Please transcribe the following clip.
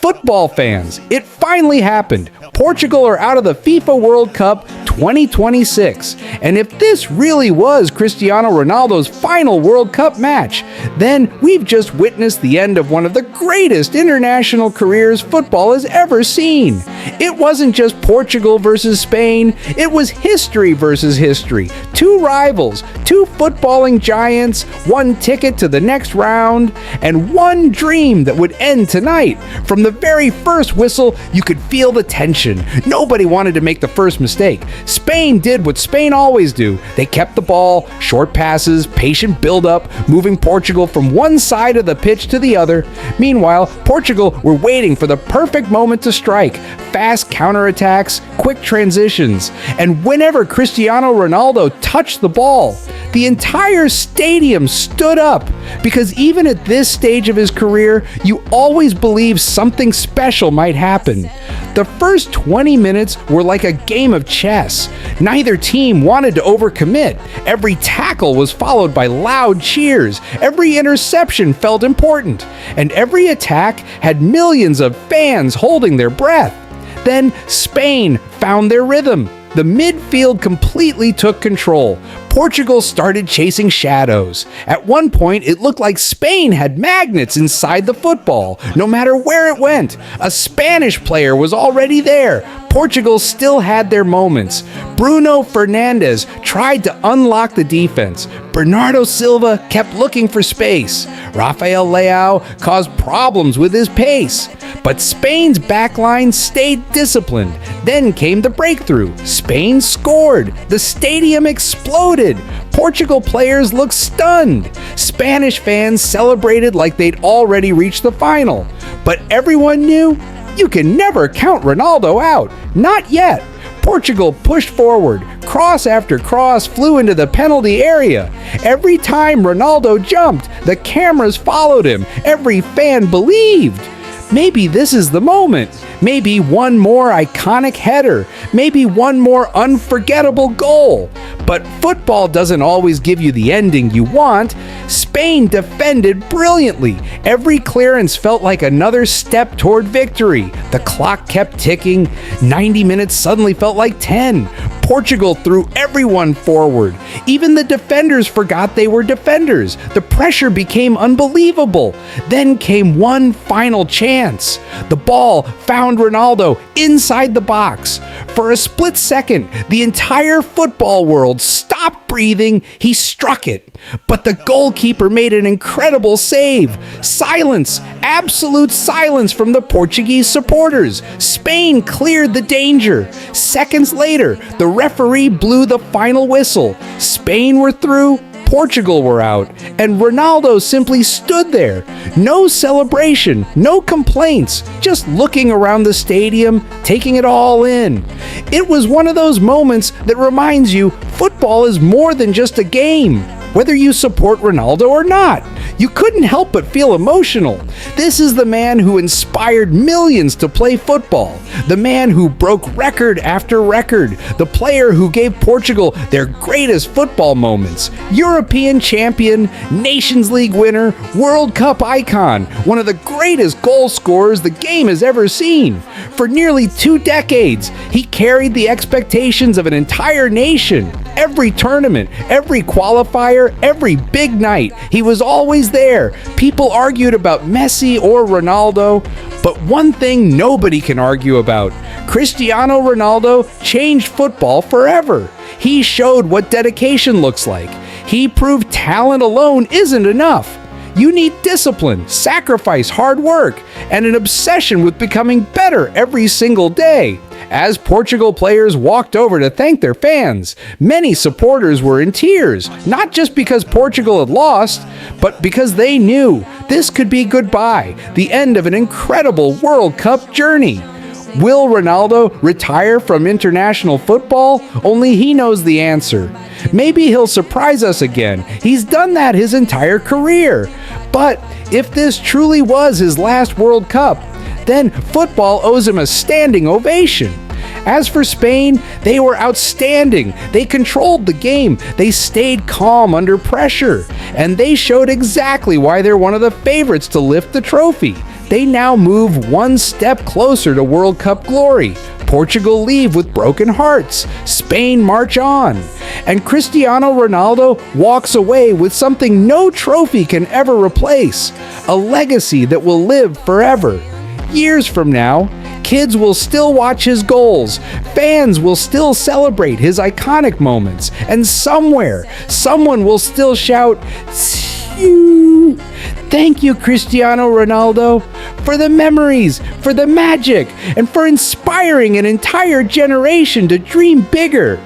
Football fans, it finally happened. Portugal are out of the FIFA World Cup 2026. And if this really was Cristiano Ronaldo's final World Cup match, then we've just witnessed the end of one of the greatest international careers football has ever seen. It wasn't just Portugal versus Spain, it was history versus history. Two rivals, two footballing giants, one ticket to the next round, and one dream that would end tonight. From the very first whistle, you could feel the tension. Nobody wanted to make the first mistake. Spain did what Spain always do. They kept the ball, short passes, patient build-up, moving Portugal from one side of the pitch to the other. Meanwhile, Portugal were waiting for the perfect moment to strike. Fast counterattacks, quick transitions, and whenever Cristiano Ronaldo touched the ball, the entire stadium stood up, because even at this stage of his career, you always believe something special might happen. The first 20 minutes were like a game of chess. Neither team wanted to overcommit. Every tackle was followed by loud cheers. Every interception felt important. And every attack had millions of fans holding their breath. Then Spain found their rhythm. The midfield completely took control. Portugal started chasing shadows. At one point, it looked like Spain had magnets inside the football. No matter where it went, a Spanish player was already there. Portugal still had their moments. Bruno Fernandes tried to unlock the defense. Bernardo Silva kept looking for space. Rafael Leao caused problems with his pace. But Spain's backline stayed disciplined. Then came the breakthrough. Spain scored. The stadium exploded. Portugal players looked stunned. Spanish fans celebrated like they'd already reached the final. But everyone knew you can never count Ronaldo out. Not yet. Portugal pushed forward. Cross after cross flew into the penalty area. Every time Ronaldo jumped, the cameras followed him. Every fan believed. Maybe this is the moment. Maybe one more iconic header. Maybe one more unforgettable goal. But football doesn't always give you the ending you want. Spain defended brilliantly. Every clearance felt like another step toward victory. The clock kept ticking. 90 minutes suddenly felt like 10. Portugal threw everyone forward. Even the defenders forgot they were defenders. The pressure became unbelievable. Then came one final chance. The ball found Ronaldo inside the box. For a split second, the entire football world stopped breathing. He struck it. But the goalkeeper made an incredible save. Silence, absolute silence from the Portuguese supporters. Spain cleared the danger. Seconds later, the referee blew the final whistle. Spain were through. Portugal were out, and Ronaldo simply stood there. No celebration, no complaints, just looking around the stadium, taking it all in. It was one of those moments that reminds you football is more than just a game. Whether you support Ronaldo or not, you couldn't help but feel emotional. This is the man who inspired millions to play football, the man who broke record after record, the player who gave Portugal their greatest football moments, European champion, Nations League winner, World Cup icon, one of the greatest goal scorers the game has ever seen. For nearly 2 decades, he carried the expectations of an entire nation. Every tournament, every qualifier, every big night, he was always there. People argued about Messi or Ronaldo, but one thing nobody can argue about: Cristiano Ronaldo changed football forever. He showed what dedication looks like. He proved talent alone isn't enough. You need discipline, sacrifice, hard work, and an obsession with becoming better every single day. As Portugal players walked over to thank their fans, many supporters were in tears, not just because Portugal had lost, but because they knew this could be goodbye, the end of an incredible World Cup journey. Will Ronaldo retire from international football? Only he knows the answer. Maybe he'll surprise us again. He's done that his entire career. But if this truly was his last World Cup, then football owes him a standing ovation. As for Spain, they were outstanding. They controlled the game. They stayed calm under pressure. And they showed exactly why they're one of the favorites to lift the trophy. They now move one step closer to World Cup glory. Portugal leave with broken hearts. Spain march on. And Cristiano Ronaldo walks away with something no trophy can ever replace. A legacy that will live forever. Years from now, kids will still watch his goals, fans will still celebrate his iconic moments, and somewhere, someone will still shout, "Phew." Thank you, Cristiano Ronaldo, for the memories, for the magic, and for inspiring an entire generation to dream bigger.